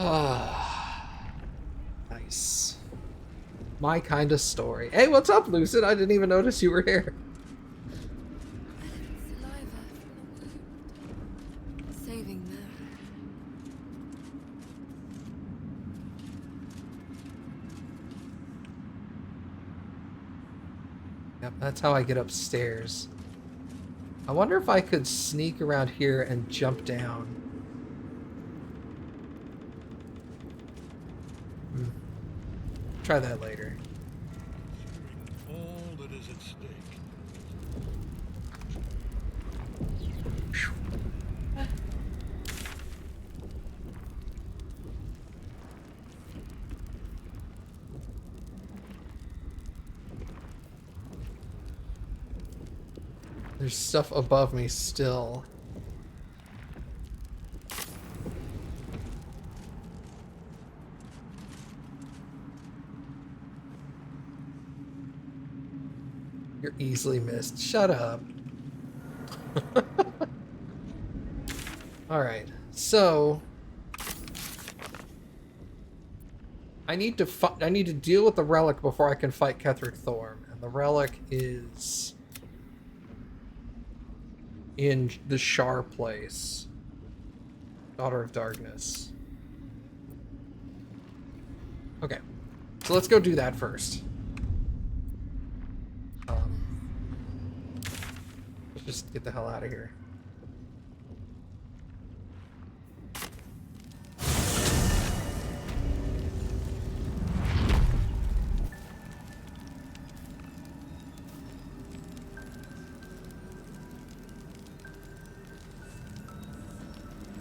Ah, nice. My kind of story. Hey, what's up, Lucid? I didn't even notice you were here. Saliva from the wound. Saving them. Yep, that's how I get upstairs. I wonder if I could sneak around here and jump down. Try that later. All that is at stake. There's stuff above me still. You're easily missed. Shut up. Alright, so I need to deal with the relic before I can fight Ketheric Thorm, and the relic is in the Shar place. Daughter of Darkness. Okay, so let's go do that first. Let's just get the hell out of here.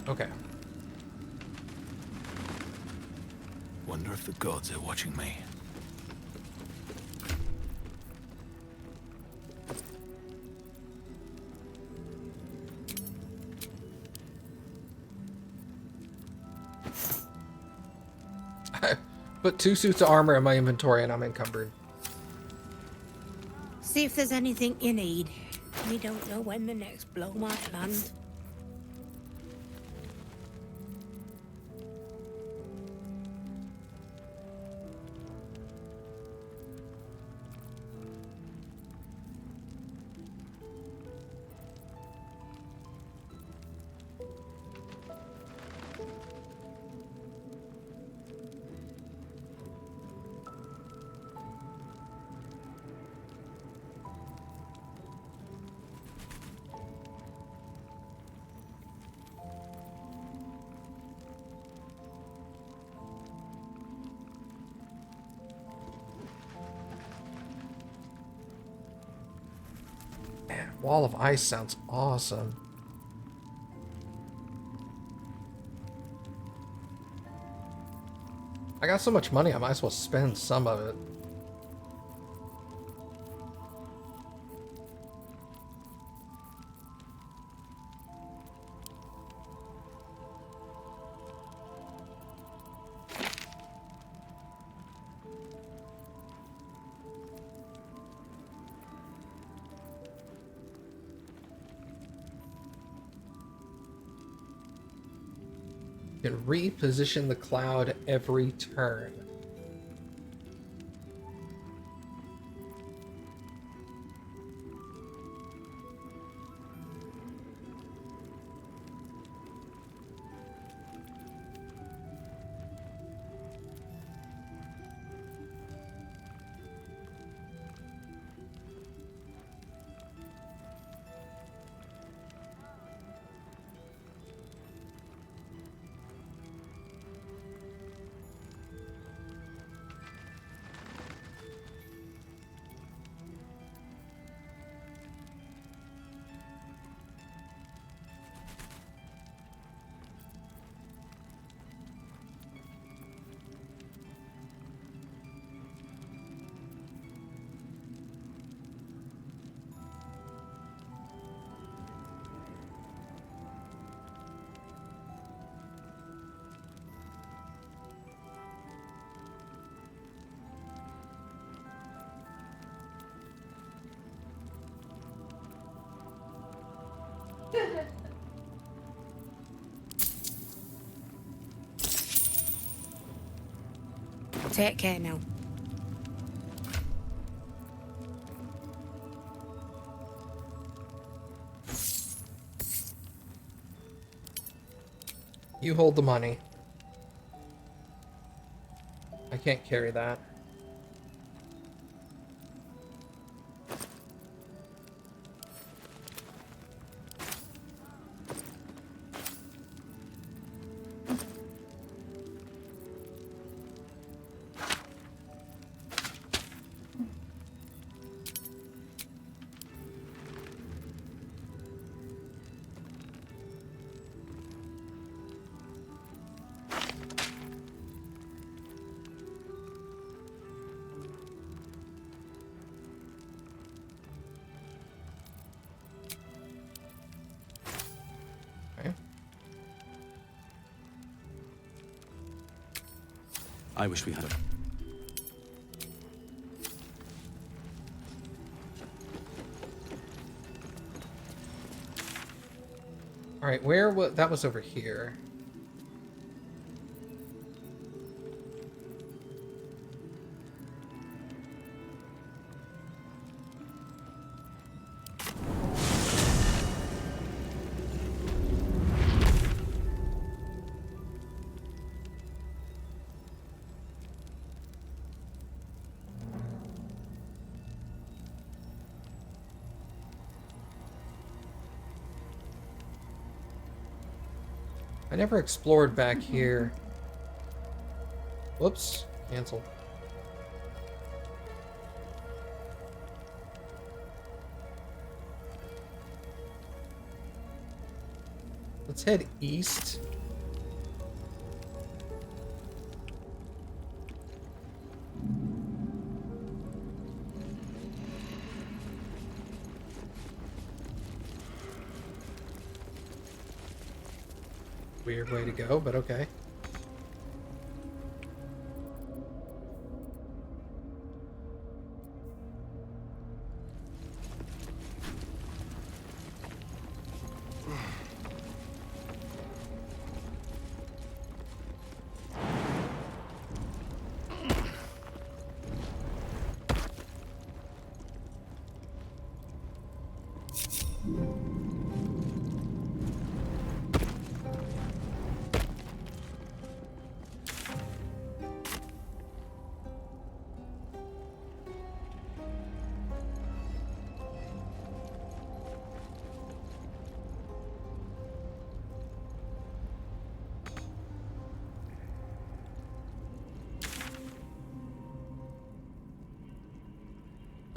Okay. Wonder if the gods are watching me. I put 2 suits of armor in my inventory and I'm encumbered. See if there's anything you need. We don't know when the next blow might land. Man, Wall of Ice sounds awesome. I got so much money, I might as well spend some of it. You can reposition the cloud every turn. Take care now. You hold the money. I can't carry that. Okay. I wish we had a... Alright, where was... That was over here. I never explored back here. Whoops. Cancel. Let's head east. Weird way to go, but okay.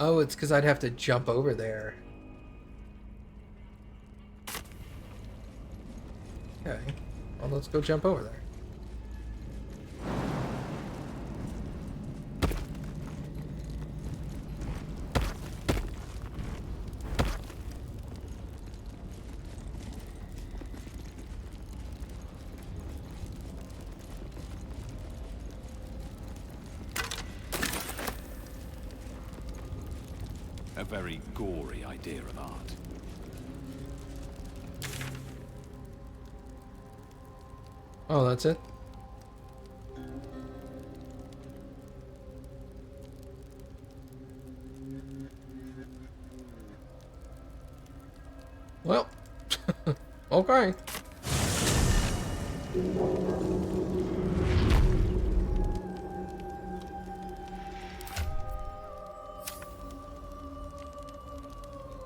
Oh, it's because I'd have to jump over there. Okay. Well, let's go jump over there. A very gory idea of art. Oh, that's it? Well, okay.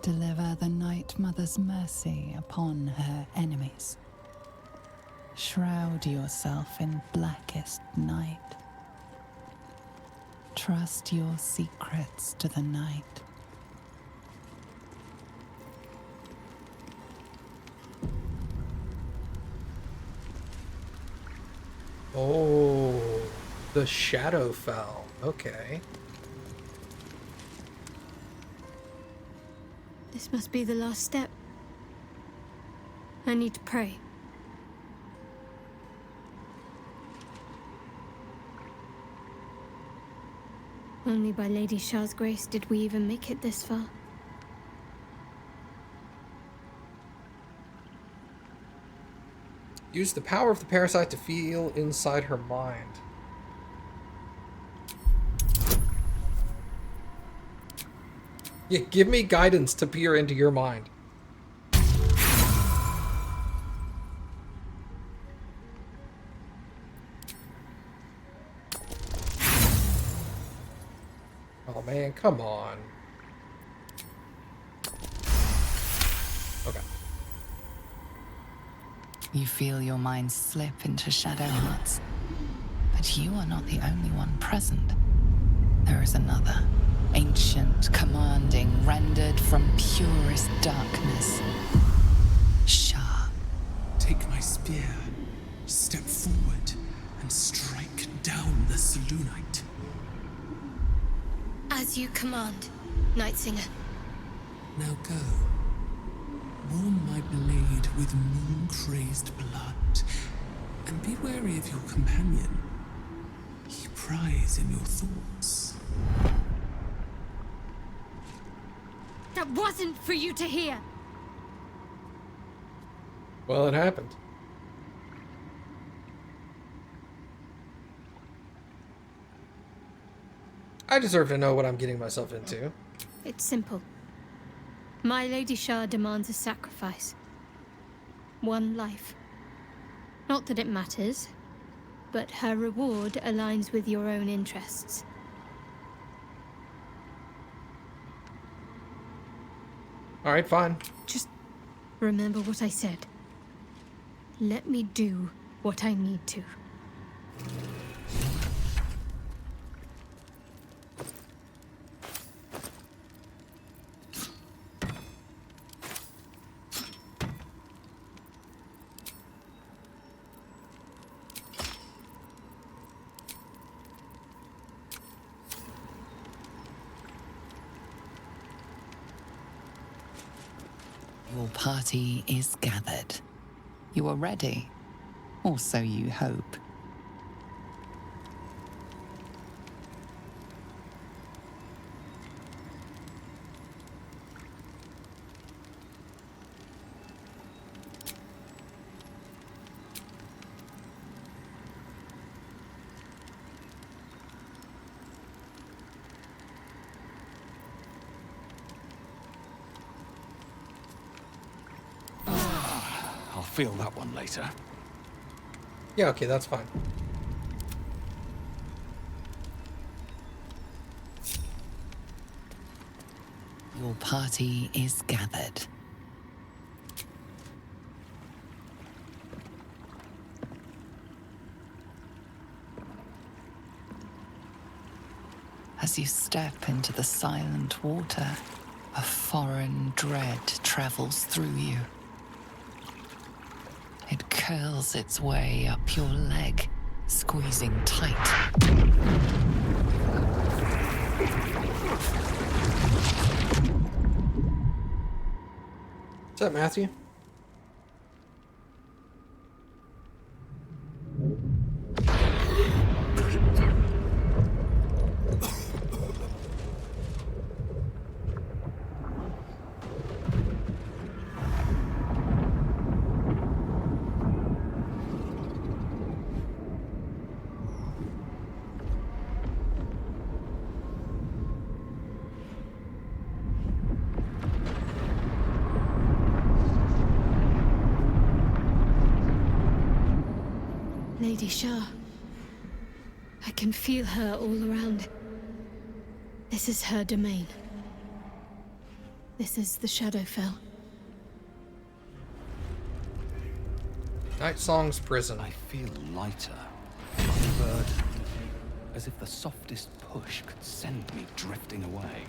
Deliver the Night Mother's mercy upon her enemies. Shroud yourself in blackest night. Trust your secrets to the night. Oh, the shadow fell. Okay. This must be the last step. I need to pray. Only by Lady Shah's grace did we even make it this far. Use the power of the parasite to feel inside her mind. Yeah, give me guidance to peer into your mind. Oh man, come on. Okay. You feel your mind slip into shadow hearts. But you are not the only one present. There is another. Ancient, commanding, rendered from purest darkness. Shah. Take my spear, step forward, and strike down the Selûnite. As you command, Nightsinger. Now go. Warm my blade with moon-crazed blood, and be wary of your companion. He pries in your thoughts. That wasn't for you to hear. Well, it happened. I deserve to know what I'm getting myself into. It's simple. My Lady Shah demands a sacrifice. One life. Not that it matters, but her reward aligns with your own interests. Alright, fine. Just remember what I said. Let me do what I need to. Your party is gathered. You are ready, or so you hope. I'll feel that one later. Yeah, okay, that's fine. Your party is gathered. As you step into the silent water, a foreign dread travels through you. It curls its way up your leg, squeezing tight. What's up, Matthew? Lady Shah. I can feel her all around. This is her domain. This is the Shadowfell. Night Song's prison. I feel lighter, unburdened, as if the softest push could send me drifting away.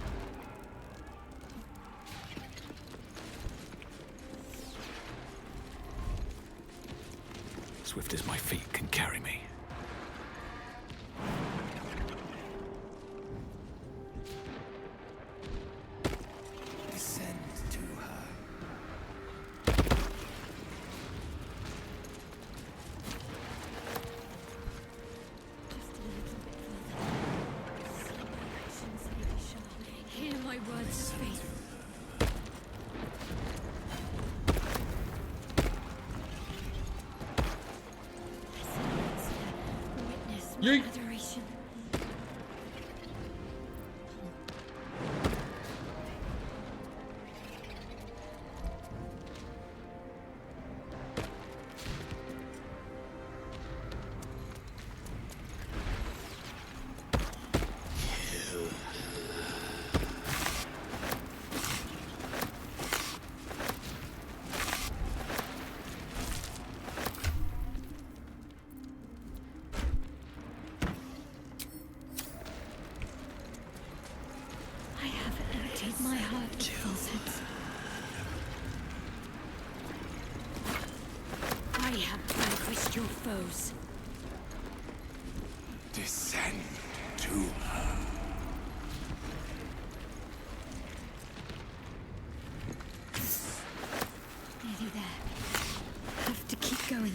Swift as my feet can carry me. Descend to her. Hear my words, Faith. Witness my Yeet. adoration. your foes. Descend to her. Nearly there. Have to keep going.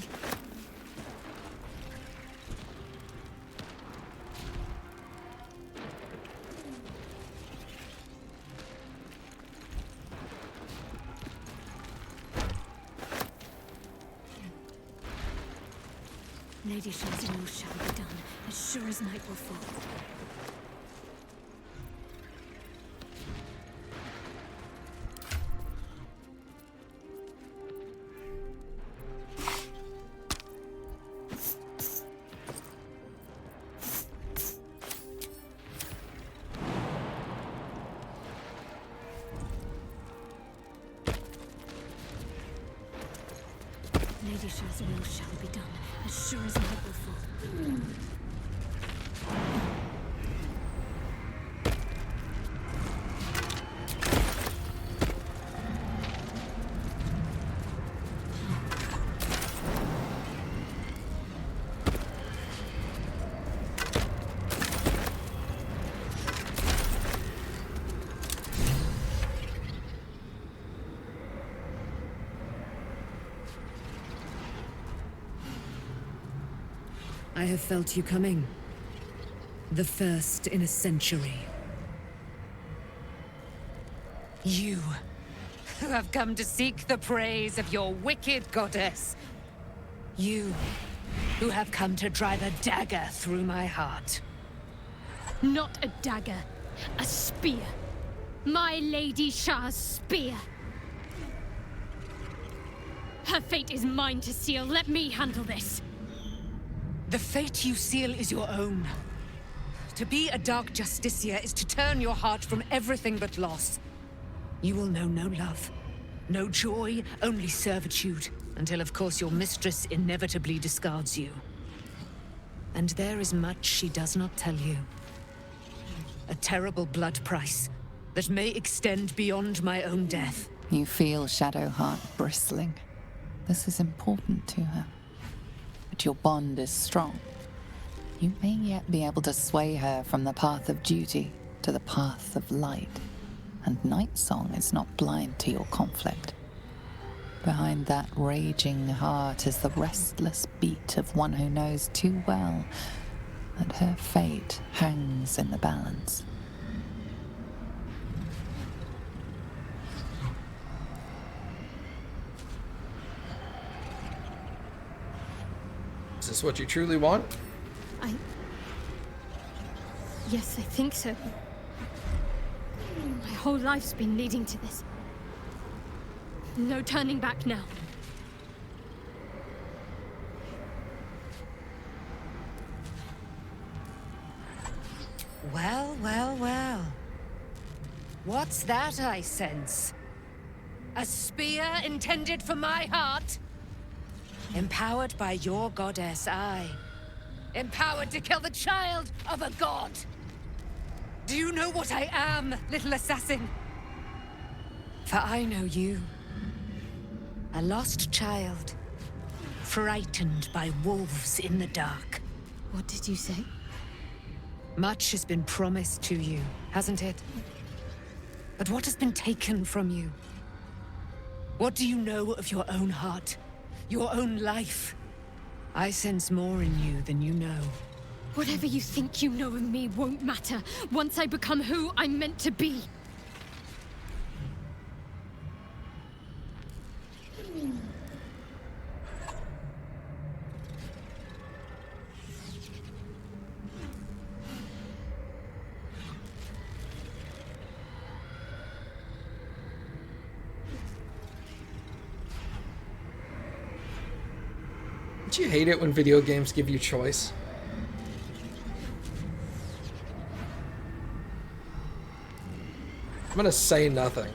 Lady Shah's will shall be done, as sure as night will fall. Lady Shah's will shall be done, as sure as night will fall. I have felt you coming. The first in a century. You, who have come to seek the praise of your wicked goddess. You, who have come to drive a dagger through my heart. Not a dagger, a spear. My Lady Shah's spear. Her fate is mine to seal. Let me handle this. The fate you seal is your own. To be a Dark Justicia is to turn your heart from everything but loss. You will know no love, no joy, only servitude, until of course your mistress inevitably discards you. And there is much she does not tell you. A terrible blood price that may extend beyond my own death. You feel Shadowheart bristling. This is important to her. But your bond is strong. You may yet be able to sway her from the path of duty to the path of light. And Nightsong is not blind to your conflict. Behind that raging heart is the restless beat of one who knows too well that her fate hangs in the balance. Is this what you truly want? Yes, I think so. My whole life's been leading to this. No turning back now. Well, well, well. What's that I sense? A spear intended for my heart? Empowered by your goddess, I. Empowered to kill the child of a god. Do you know what I am, little assassin? For I know you. A lost child. Frightened by wolves in the dark. What did you say? Much has been promised to you, hasn't it? But what has been taken from you? What do you know of your own heart? Your own life? I sense more in you than you know. Whatever you think you know of me won't matter once I become who I'm meant to be. Don't you hate it when video games give you choice? I'm gonna say nothing.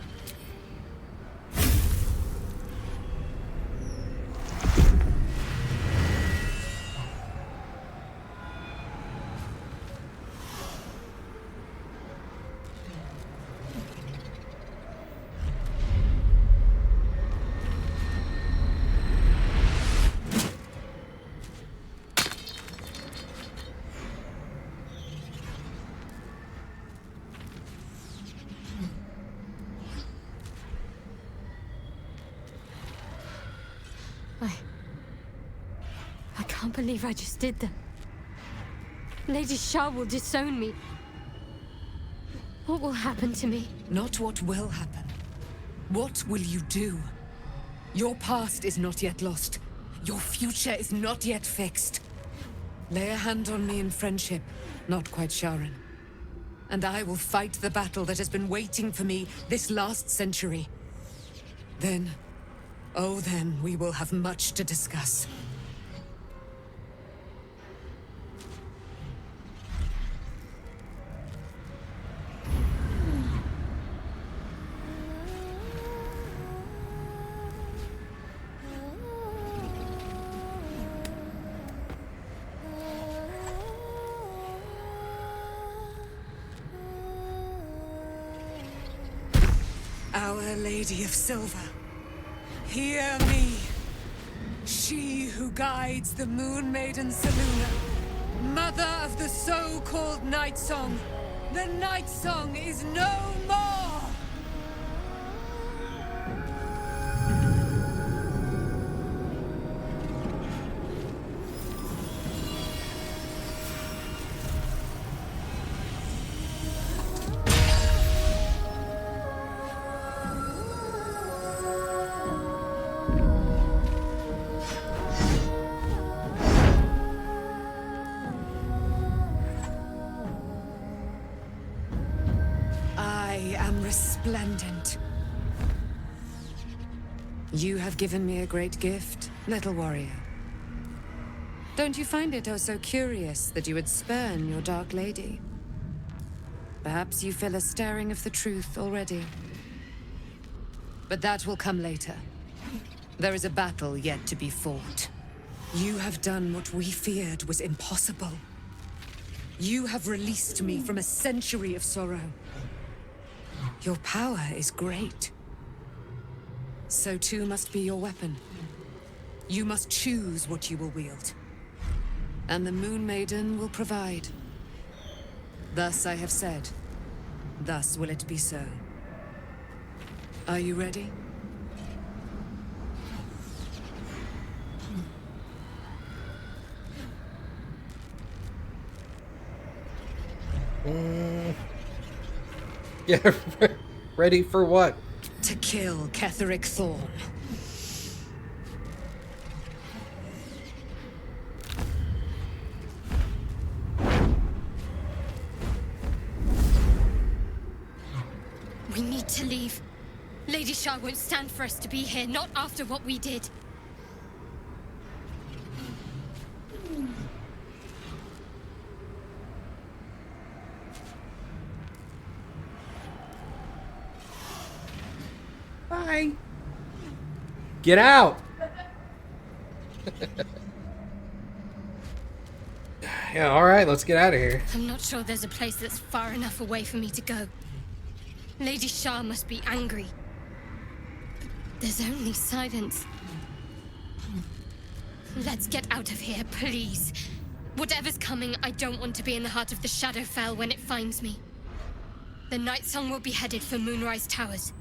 can't believe I just did that. Lady Shah will disown me. What will happen to me? Not what will happen. What will you do? Your past is not yet lost. Your future is not yet fixed. Lay a hand on me in friendship, not quite Sharon. And I will fight the battle that has been waiting for me this last century. Then, oh then, we will have much to discuss. Our Lady of Silver, hear me. She who guides the Moon Maiden Selûne, mother of the so-called Night Song. The Night Song is no more! I am resplendent. You have given me a great gift, little warrior. Don't you find it oh so curious that you would spurn your Dark Lady? Perhaps you feel a stirring of the truth already. But that will come later. There is a battle yet to be fought. You have done what we feared was impossible. You have released me from a century of sorrow. Your power is great. So too must be your weapon. You must choose what you will wield. And the Moon Maiden will provide. Thus I have said. Thus will it be so. Are you ready? Yeah, ready for what? To kill Ketheric Thorm. We need to leave. Lady Shah won't stand for us to be here, not after what we did. Bye. Get out. Yeah, all right, let's get out of here. I'm not sure there's a place that's far enough away for me to go. Lady Shah must be angry. But there's only silence. Let's get out of here, please. Whatever's coming, I don't want to be in the heart of the Shadowfell when it finds me. The Night Song will be headed for Moonrise Towers.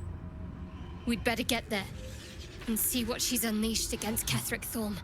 We'd better get there and see what she's unleashed against Ketheric Thorm.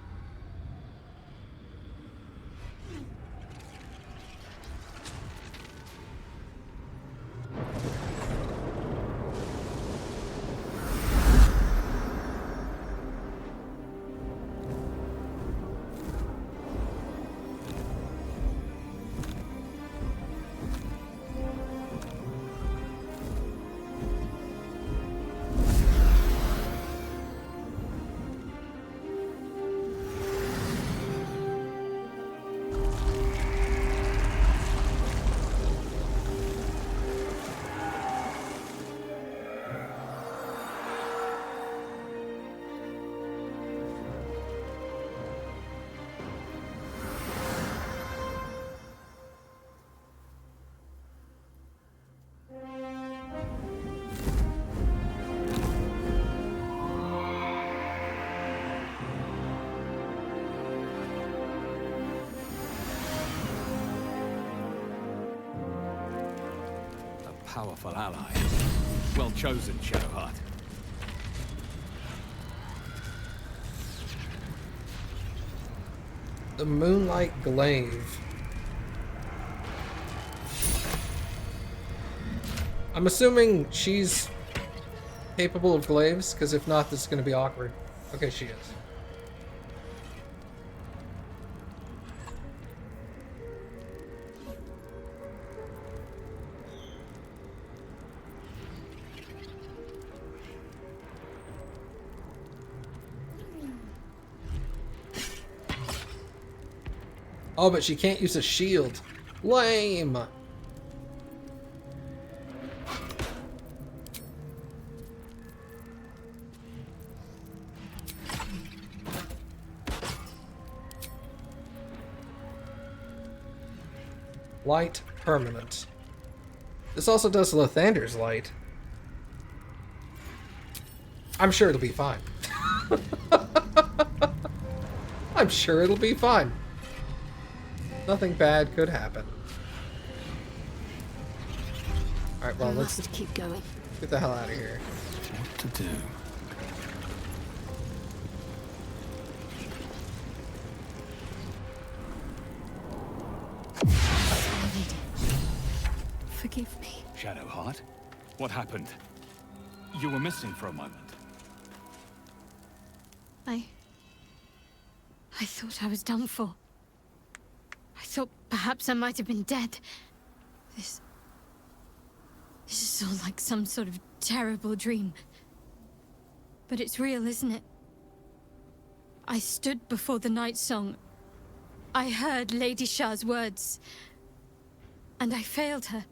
Powerful ally. Well chosen, Shadowheart. The Moonlight Glaive. I'm assuming she's capable of glaives, because if not, this is going to be awkward. Okay, she is. Oh, but she can't use a shield. Lame! Light permanent. This also does Lathander's light. I'm sure it'll be fine. I'm sure it'll be fine. Nothing bad could happen. Alright, well, let's keep going. get the hell out of here. What to do? Forgive me. Shadowheart? What happened? You were missing for a moment. I thought I was done for. I thought perhaps I might have been dead. This is all like some sort of terrible dream. But it's real, isn't it? I stood before the night song. I heard Lady Shah's words. And I failed her.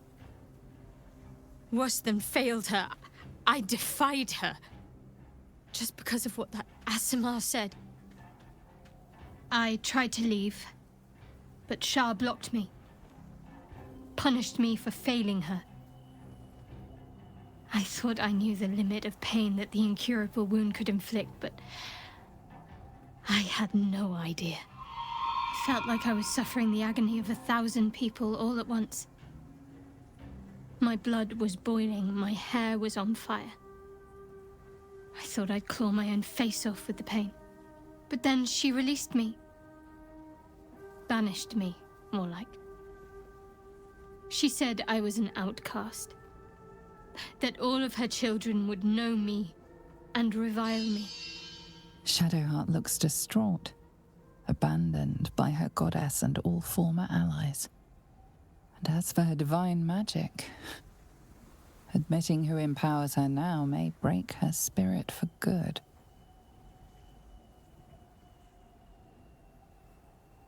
Worse than failed her, I defied her. Just because of what that Aasimar said. I tried to leave, but Shah blocked me. Punished me for failing her. I thought I knew the limit of pain that the incurable wound could inflict, but I had no idea. It felt like I was suffering the agony of 1,000 people all at once. My blood was boiling, my hair was on fire. I thought I'd claw my own face off with the pain. But then she released me. Banished me, more like. She said I was an outcast. That all of her children would know me and revile me. Shadowheart looks distraught, abandoned by her goddess and all former allies. And as for her divine magic, admitting who empowers her now may break her spirit for good.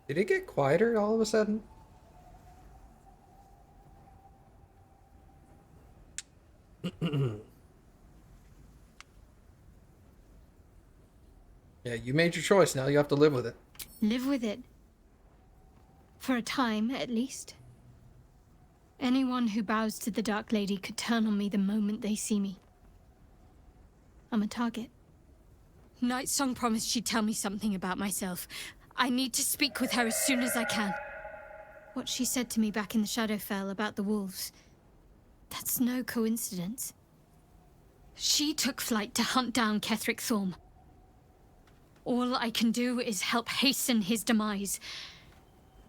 Did it get quieter all of a sudden? Yeah, you made your choice. Now you have to live with it. Live with it. For a time, at least. Anyone who bows to the Dark Lady could turn on me the moment they see me. I'm a target. Night Song promised she'd tell me something about myself. I need to speak with her as soon as I can. What she said to me back in the Shadowfell about the wolves, that's no coincidence. She took flight to hunt down Ketheric Thorm. All I can do is help hasten his demise,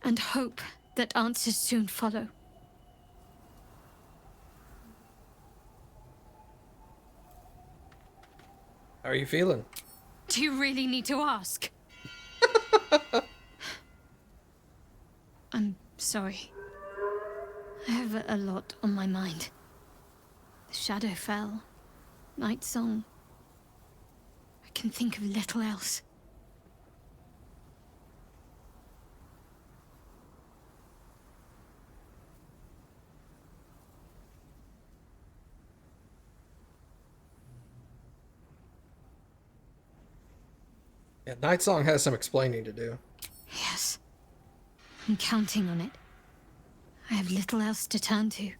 and hope that answers soon follow. How are you feeling? Do you really need to ask? I'm sorry. I have a lot on my mind. The Shadowfell, Night Song. I can think of little else. Yeah, Night Song has some explaining to do. Yes. I'm counting on it. I have little else to turn to.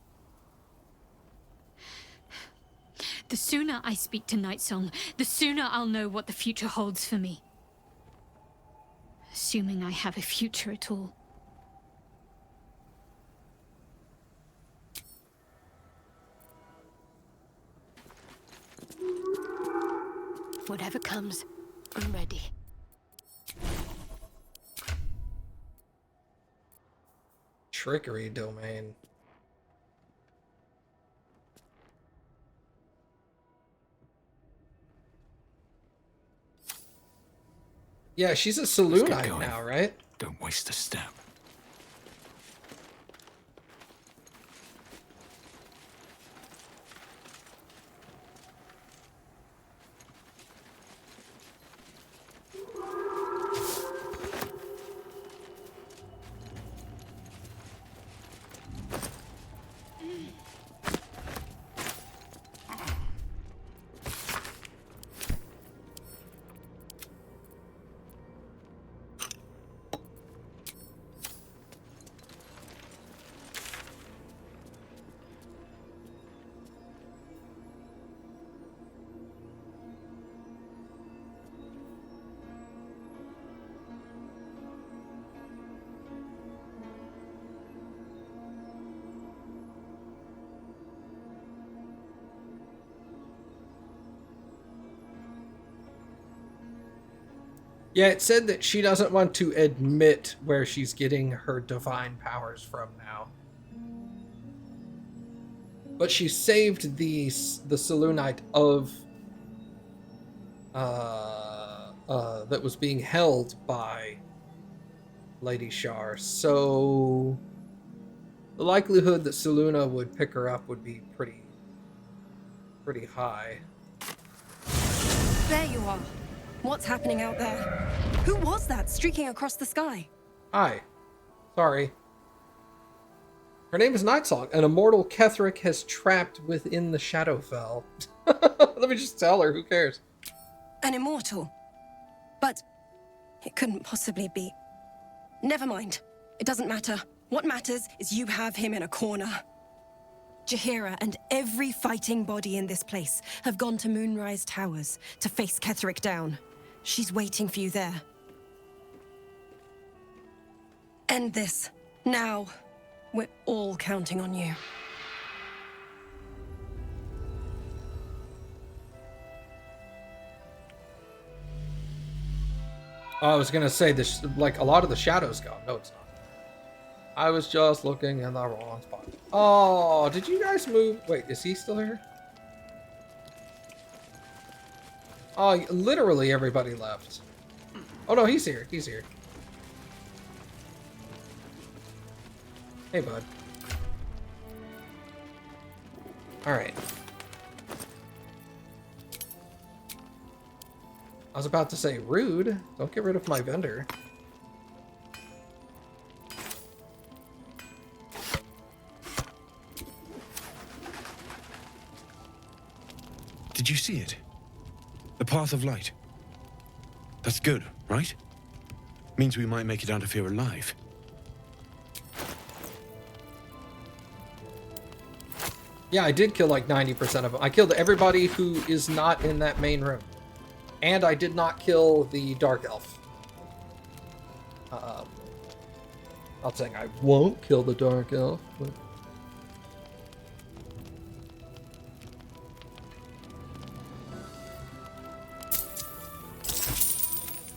The sooner I speak to Night Song, the sooner I'll know what the future holds for me. Assuming I have a future at all. Whatever comes, I'm ready. trickery domain. Yeah, she's a Let's get Saloonite going. now, right? Don't waste a step. Yeah, it said that she doesn't want to admit where she's getting her divine powers from now. But she saved the Saloonite of that was being held by Lady Shar. So the likelihood that Saluna would pick her up would be pretty high. There you are. What's happening out there? Who was that streaking across the sky? Hi. Sorry. Her name is Nightsong, an immortal Ketheric has trapped within the Shadowfell. Let me just tell her, who cares? An immortal. But it couldn't possibly be. Never mind. It doesn't matter. What matters is you have him in a corner. Jaheira and every fighting body in this place have gone to Moonrise Towers to face Ketheric down. She's waiting for you there. End this. Now. We're all counting on you. I was gonna say this, like a lot of the shadow's gone. No, it's not. I was just looking in the wrong spot. Oh, did you guys move? Wait, is he still here? Oh, literally everybody left. Oh no, he's here. He's here. Hey, bud. All right. I was about to say rude. Don't get rid of my vendor. Did you see it? The path of light. That's good, right? Means we might make it out of here alive. Yeah, I did kill like 90% of them. I killed everybody who is not in that main room. And I did not kill the Dark Elf. Not saying I won't kill the Dark Elf, but...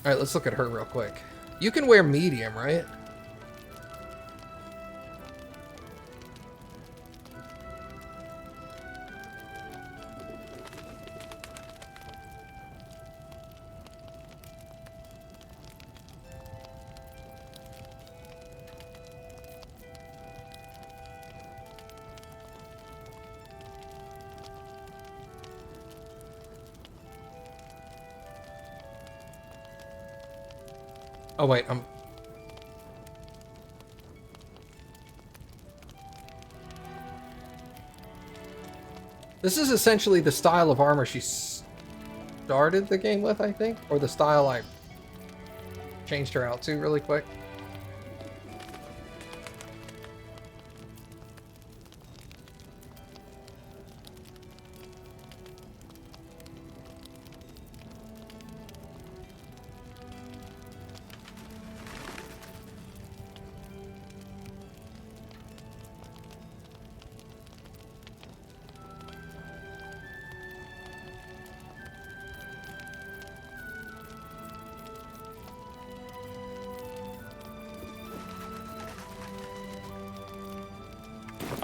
Alright, let's look at her real quick. You can wear medium, right? Oh wait, This is essentially the style of armor she started the game with, I think, or the style I changed her out to really quick.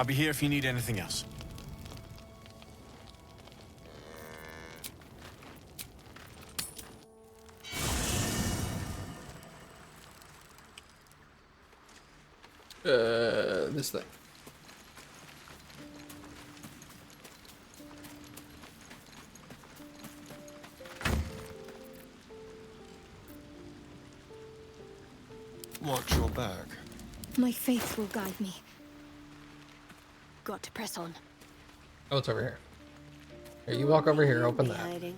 I'll be here if you need anything else. This thing. Watch your back. My faith will guide me. Got to press on. Oh, it's over here. Here, you walk over here, open that. Hiding.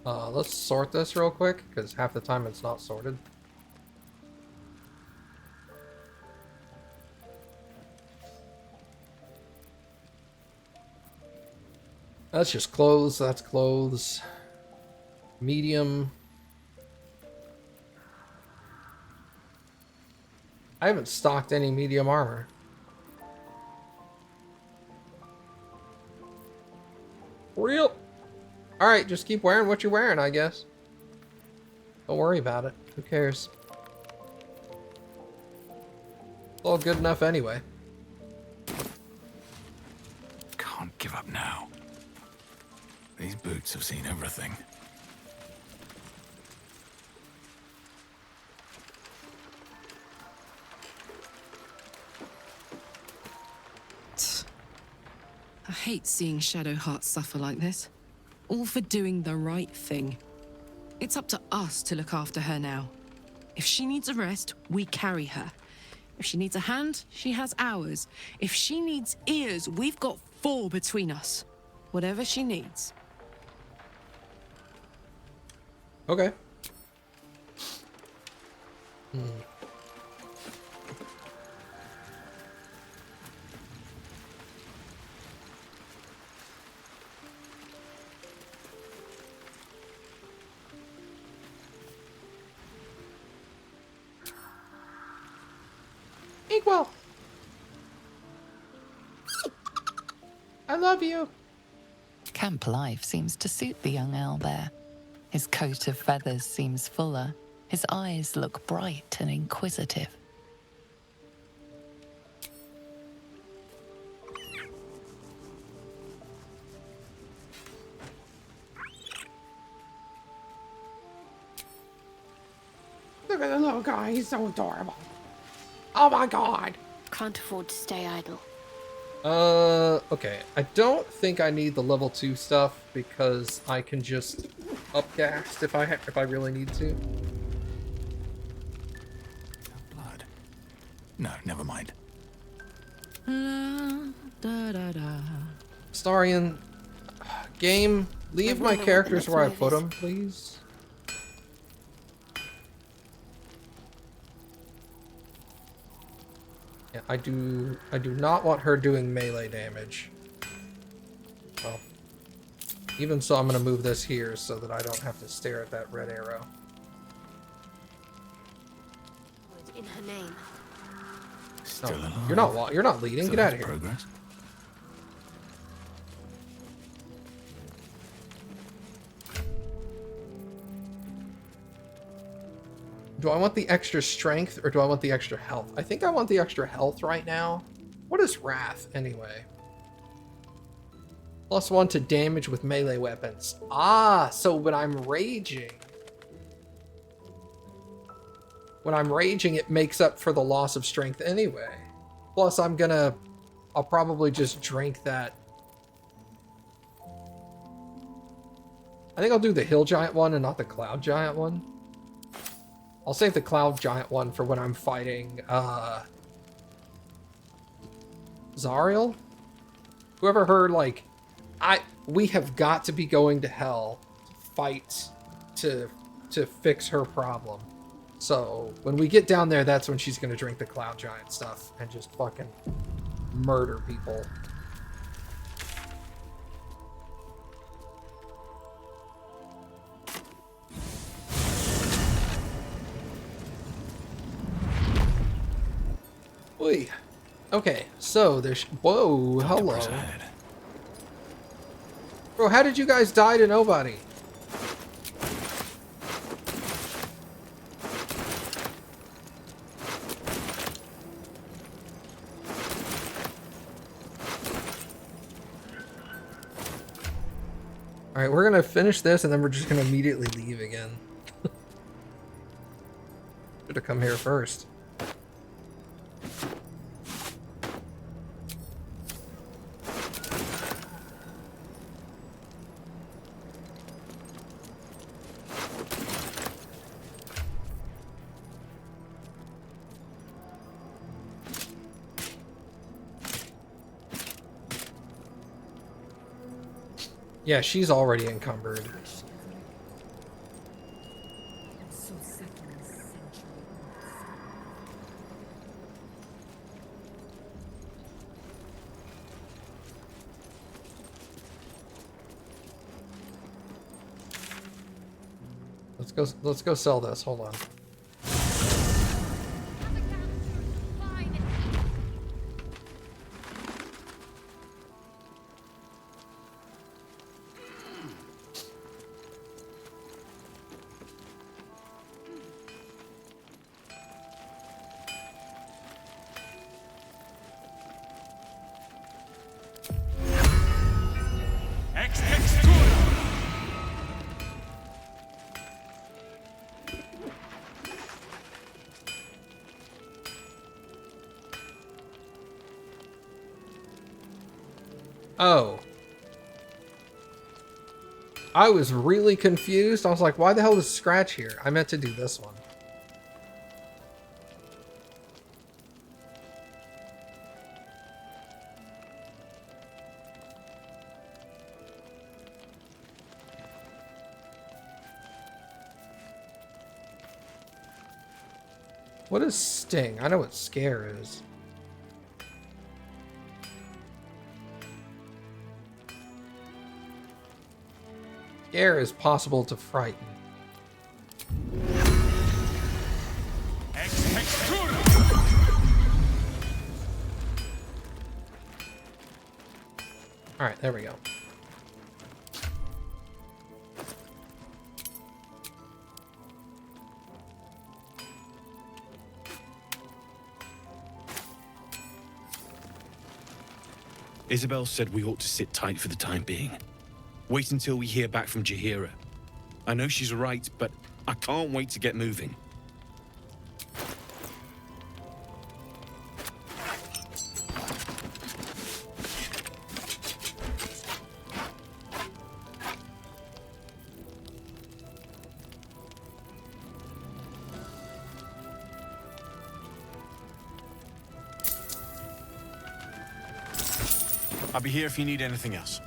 Let's sort this real quick, because half the time it's not sorted. That's just clothes, that's clothes. Medium. I haven't stocked any medium armor. Real. Alright, just keep wearing what you're wearing, I guess. Don't worry about it. Who cares? It's all good enough anyway. Can't give up now. These boots have seen everything. I hate seeing Shadowheart suffer like this. All for doing the right thing. It's up to us to look after her now. If she needs a rest, we carry her. If she needs a hand, she has ours. If she needs ears, we've got 4 between us. Whatever she needs. Okay. Equal. I love you. Camp life seems to suit the young owlbear. His coat of feathers seems fuller. His eyes look bright and inquisitive. Look at the little guy, he's so adorable. Oh my god. Can't afford to stay idle. Okay. I don't think I need the level 2 stuff because I can just upcast if I really need to. Blood. No, never mind. Starian, game, leave my characters where I put them, please. Yeah, I do not want her doing melee damage. Well, even so, I'm gonna move this here so that I don't have to stare at that red arrow. In her name. Still alive. You're not leading. So Get out of that's here. Progress. Do I want the extra strength or do I want the extra health? I think I want the extra health right now. What is Wrath, anyway? +1 to damage with melee weapons. Ah, so when I'm raging... When I'm raging, it makes up for the loss of strength anyway. Plus, I'll probably just drink that. I think I'll do the Hill Giant one and not the Cloud Giant one. I'll save the Cloud Giant one for when I'm fighting, Zariel? Whoever heard, like, we have got to be going to hell to fight to fix her problem. So, when we get down there, that's when she's gonna drink the Cloud Giant stuff and just fucking murder people. Oy. Okay, so there's... Whoa, hello. Bro, how did you guys die to nobody? Alright, we're gonna finish this and then we're just gonna immediately leave again. Should have come here first. Yeah, she's already encumbered. Let's go sell this. Hold on. Oh. I was really confused. I was like, why the hell is Scratch here? I meant to do this one. What is Sting? I know what Scare is. Scare is possible to frighten. Alright, there we go. Isabel said we ought to sit tight for the time being. Wait until we hear back from Jaheira. I know she's right, but I can't wait to get moving. I'll be here if you need anything else.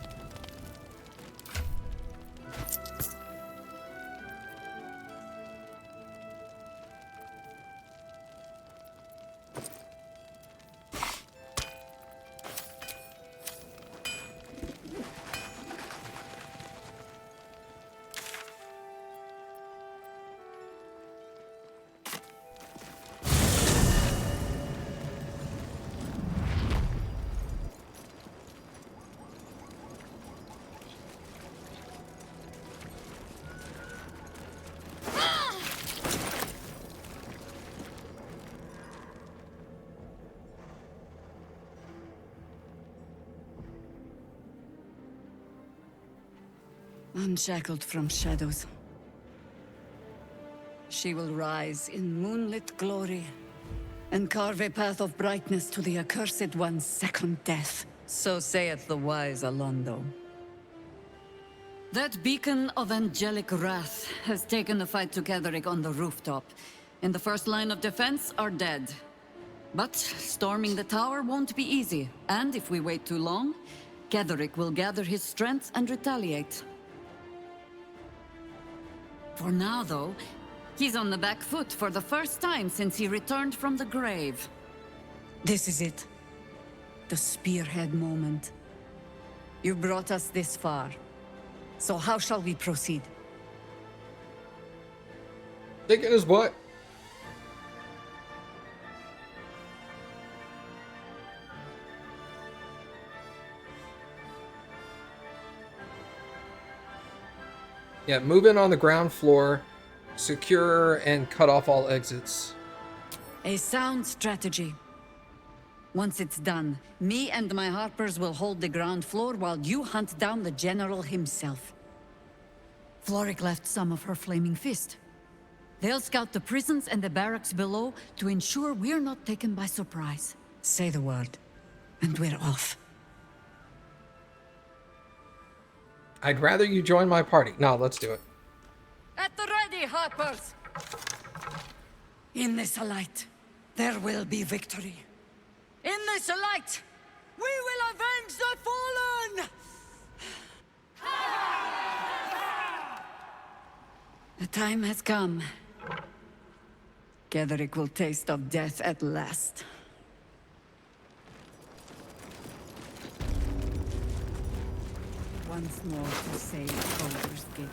Unshackled from shadows, she will rise in moonlit glory and carve a path of brightness to the accursed one's second death. So saith the wise Alondo. That beacon of angelic wrath has taken the fight to Ketheric on the rooftop, and the first line of defense are dead. But storming the tower won't be easy, and if we wait too long, Ketheric will gather his strength and retaliate. For now, though, he's on the back foot for the first time since he returned from the grave. This is it. The spearhead moment. You brought us this far. So how shall we proceed? Dick in his butt. Yeah, move in on the ground floor, secure and cut off all exits. A sound strategy. Once it's done, me and my Harpers will hold the ground floor while you hunt down the General himself. Floric left some of her flaming fist. They'll scout the prisons and the barracks below to ensure we're not taken by surprise. Say the word, and we're off. I'd rather you join my party. No, let's do it. At the ready, Harpers! In this light, there will be victory. In this light, we will avenge the fallen! The time has come. Gederick will taste of death at last. Once more to save Baldur's Gate.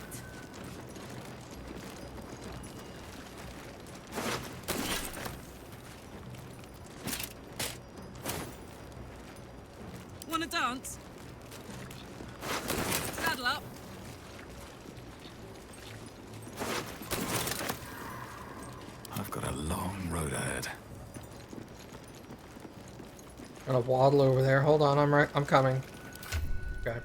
Wanna dance? Saddle up. I've got a long road ahead. Gonna waddle over there. Hold on, I'm coming. Okay.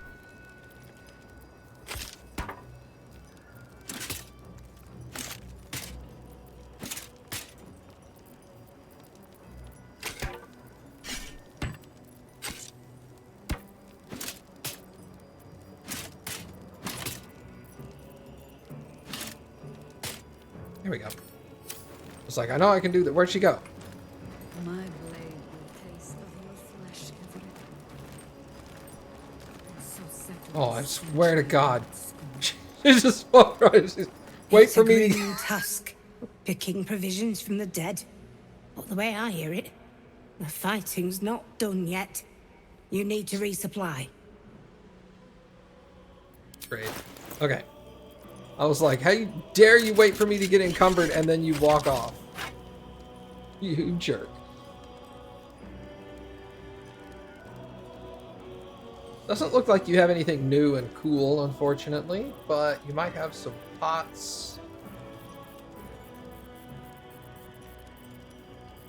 Here we go. It's like, I know I can do that. Where'd she go? My blade will taste of your flesh, Gederick. Oh, I swear to God. She just walked right. Wait It's for a me to... grim task, picking provisions from the dead. But the way I hear it, the fighting's not done yet. You need to resupply. Great. Okay. I was like, how dare you wait for me to get encumbered and then you walk off? You jerk. Doesn't look like you have anything new and cool, unfortunately, but you might have some pots.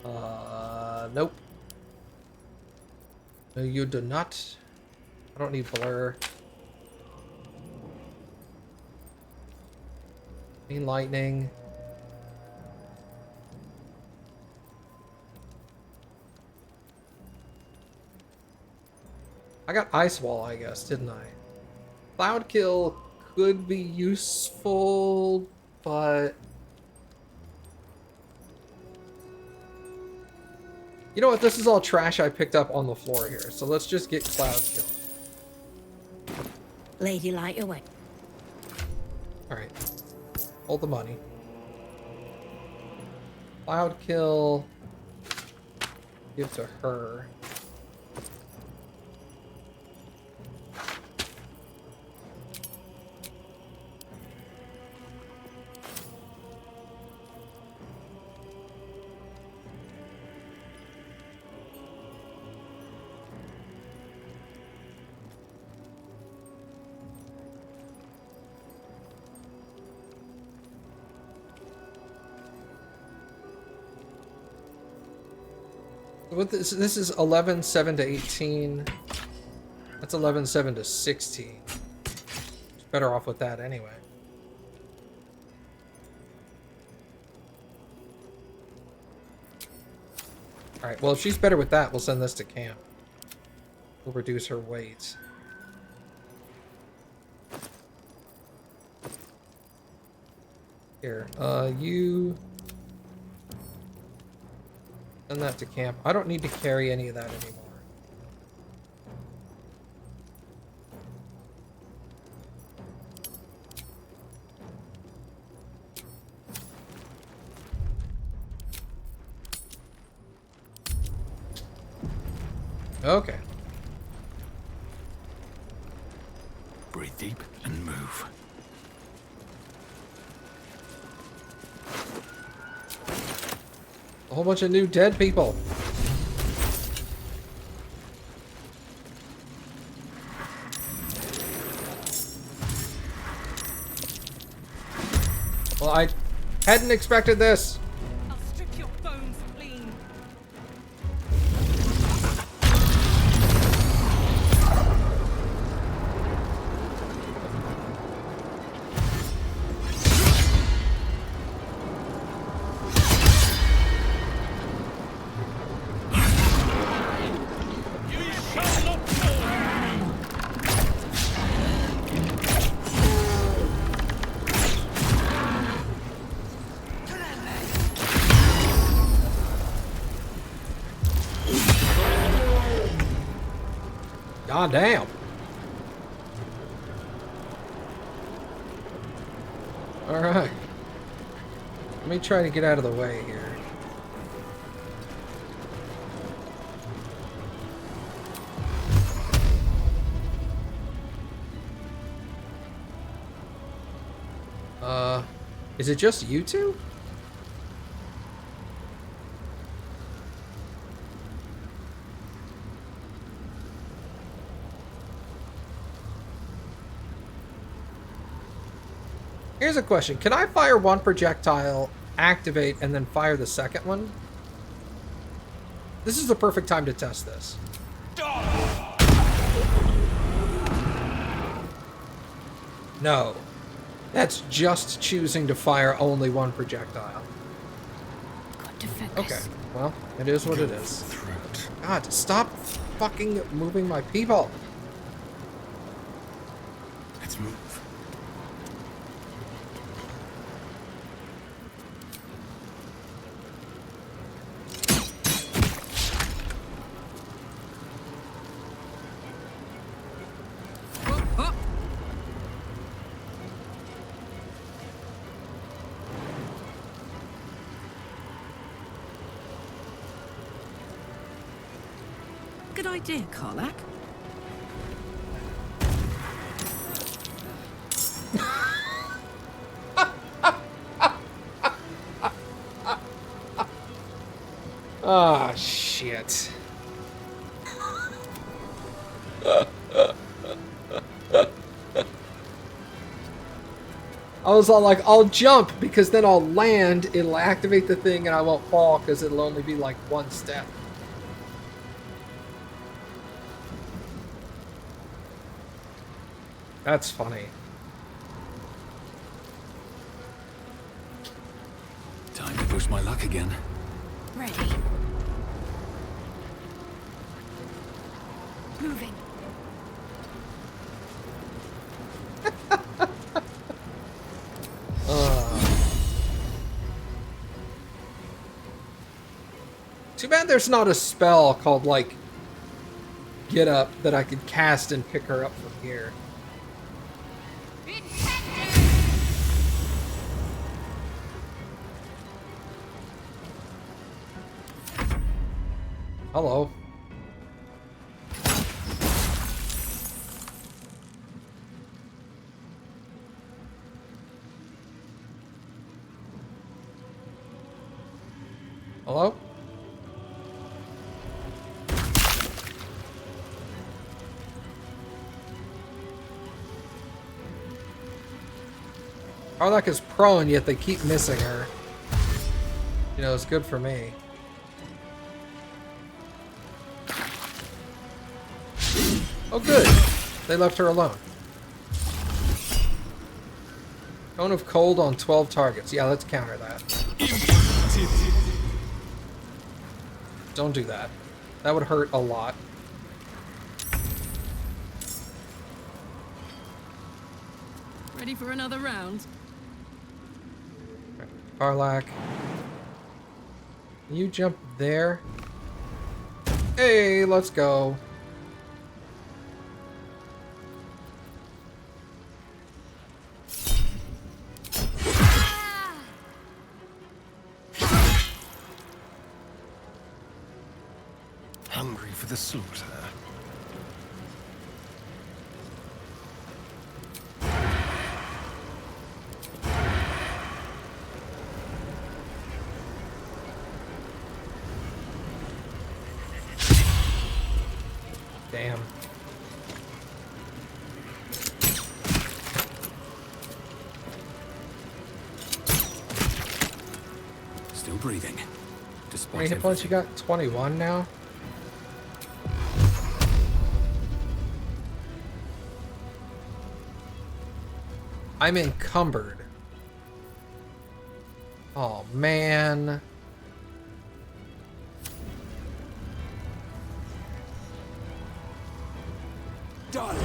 Nope. No, you do not. I don't need blur. Green lightning. I got ice wall, I guess, didn't I? Cloud kill could be useful, but you know what? This is all trash I picked up on the floor here, so let's just get cloud kill. Lady, light away. All right. Hold the money. Cloud kill. Give to her. What this is 11:7 to 18. That's 11:7 to 16. Better off with that anyway. All right. Well, if she's better with that, we'll send this to camp. We'll reduce her weight. Here, you. Send that to camp. I don't need to carry any of that anymore. Okay. Breathe deep and move. A whole bunch of new dead people. Well, I hadn't expected this. I'll strip your bones clean. God damn. Alright. Let me try to get out of the way here. Is it just you two? Here's a question. Can I fire one projectile, activate, and then fire the second one? This is the perfect time to test this. No. That's just choosing to fire only one projectile. Got to focus. Okay. Well, it is what it is. God, stop fucking moving my people. Let's move. Good idea, Karlak. Ah, shit. I was all like, I'll jump because then I'll land, it'll activate the thing, and I won't fall because it'll only be like one step. That's funny. Time to push my luck again. Ready. Moving. Too bad there's not a spell called, like, Get Up that I could cast and pick her up from here. Hello. Hello? Karlak is prone, yet they keep missing her. You know, it's good for me. Oh, good. They left her alone. Cone of cold on 12 targets. Yeah, let's counter that. Don't do that. That would hurt a lot. Ready for another round? Karlak. Can you jump there? Hey, let's go. Hungry for the slaughter. Damn. Still breathing. How Despite many hit points you everything. got? 21 now? I'm encumbered. Oh, man. Done.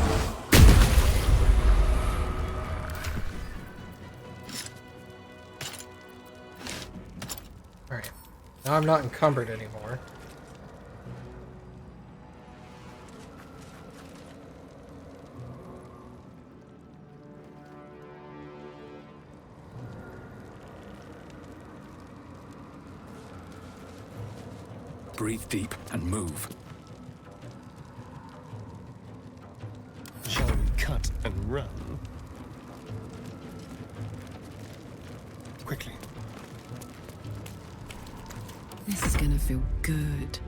Alright. Now I'm not encumbered anymore. Breathe deep and move. Shall we cut and run? Quickly. This is gonna feel good.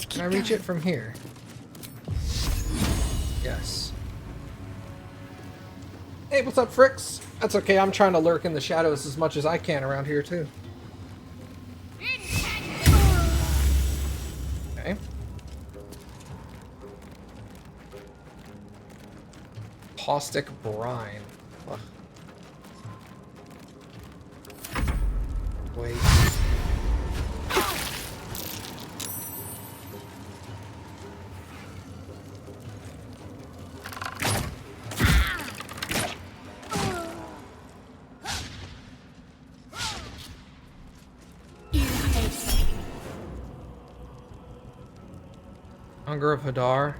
Can I reach it from here? Yes. Hey, what's up, Fricks? That's okay, I'm trying to lurk in the shadows as much as I can around here, too. Okay. Caustic brine. Ugh. Wait. Hunger of Hadar.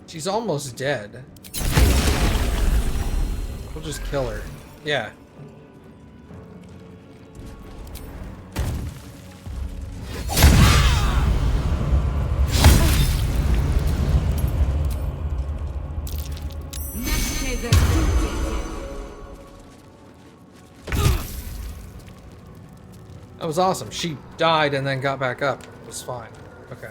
She's almost dead. We'll just kill her. Yeah. That was awesome. She died and then got back up. It was fine. Okay.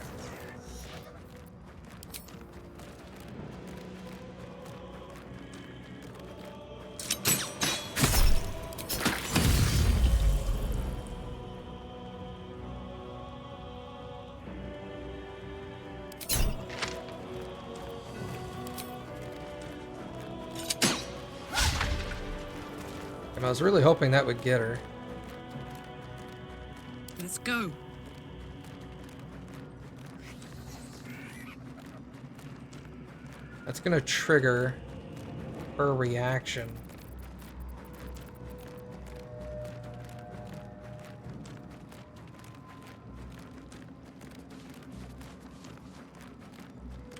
And I was really hoping that would get her. Let's go. That's gonna trigger her reaction.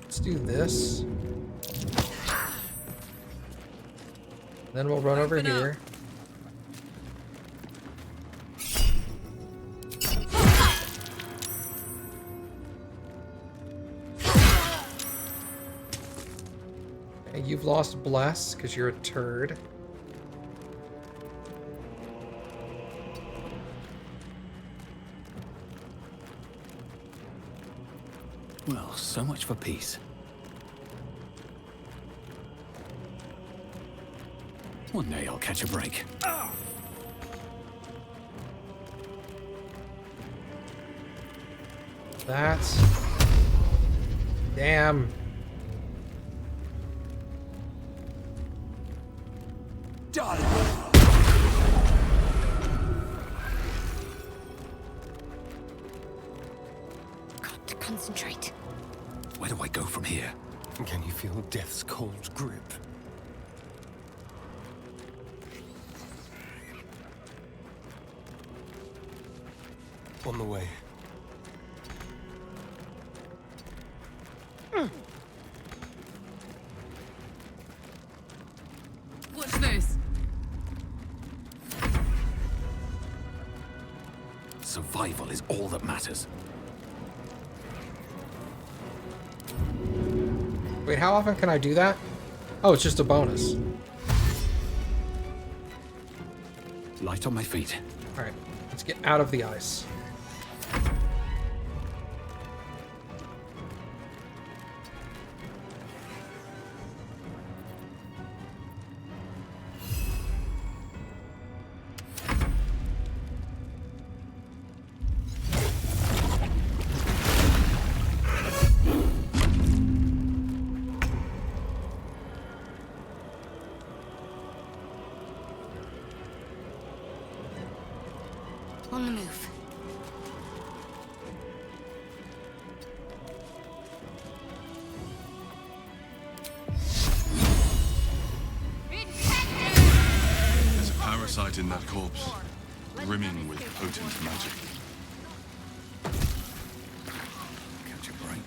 Let's do this. Then we'll run over here. You've lost Bless because you're a turd. Well, so much for peace. One day I'll catch a break. That's... Damn. Done. Got to concentrate. Where do I go from here? Can you feel death's cold grip? On the way. What's this? Survival is all that matters. Wait, how often can I do that? Oh, it's just a bonus. Light on my feet. Alright, let's get out of the ice. light in that corpse, brimming with potent magic. Catch a break.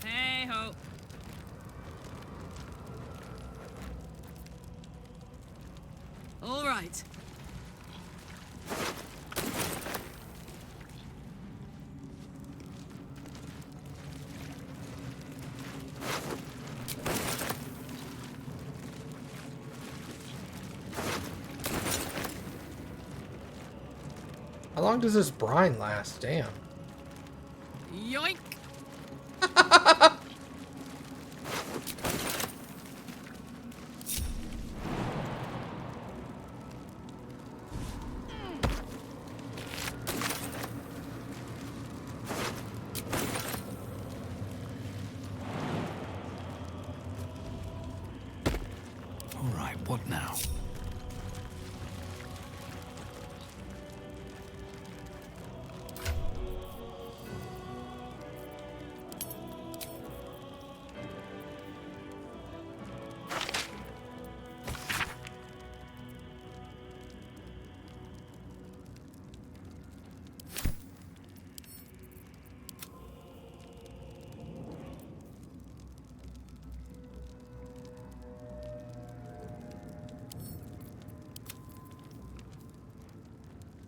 Hey ho. All right. How long does this brine last? Damn. Yoink. All right, what now?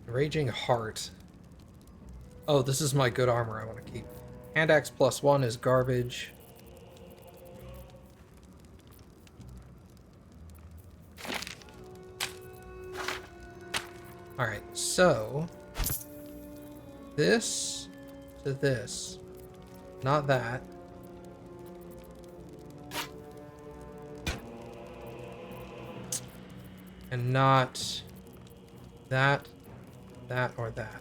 Raging Heart. Oh, this is my good armor I want to keep. Hand axe +1 is garbage. Alright, so this to this. Not that. And not that, that, or that.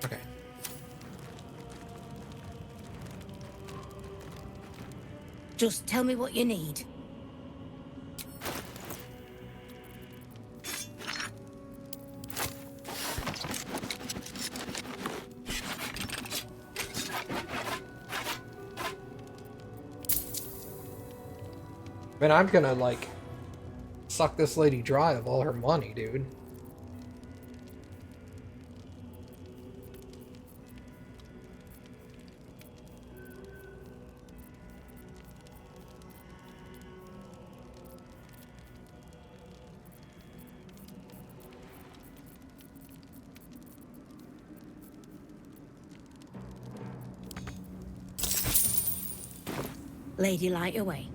Okay. Just tell me what you need. Man, I'm gonna, like, suck this lady dry of all her money, dude. Lady, light away.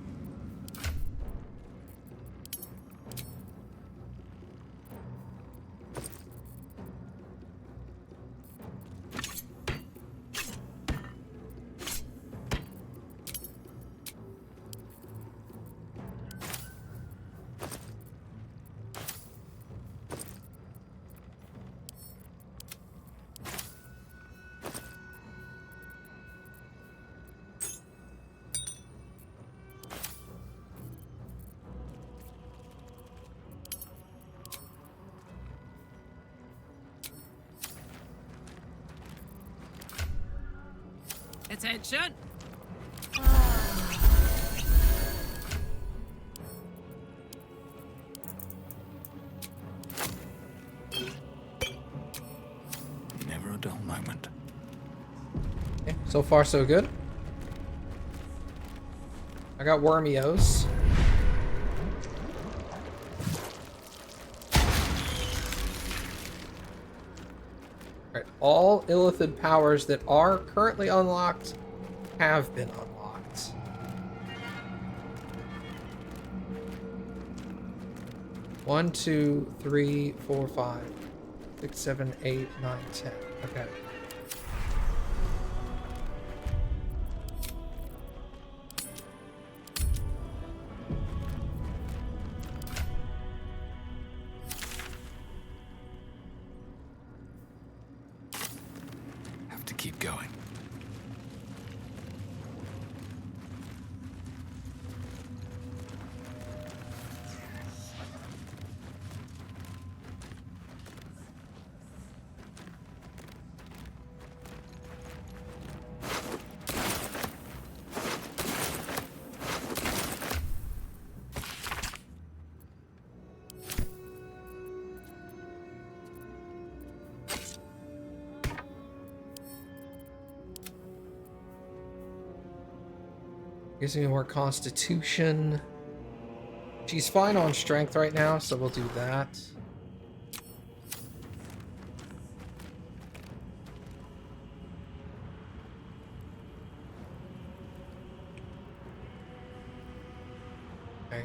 Attention. Never a dull moment. Okay, so far so good. I got Wormios. Alright, all Illithid powers that are currently unlocked have been unlocked. One, 2, 3, 4, 5, 6, 7, 8, 9, 10. Okay. keep going. Gives me more constitution. She's fine on strength right now, so we'll do that. Okay.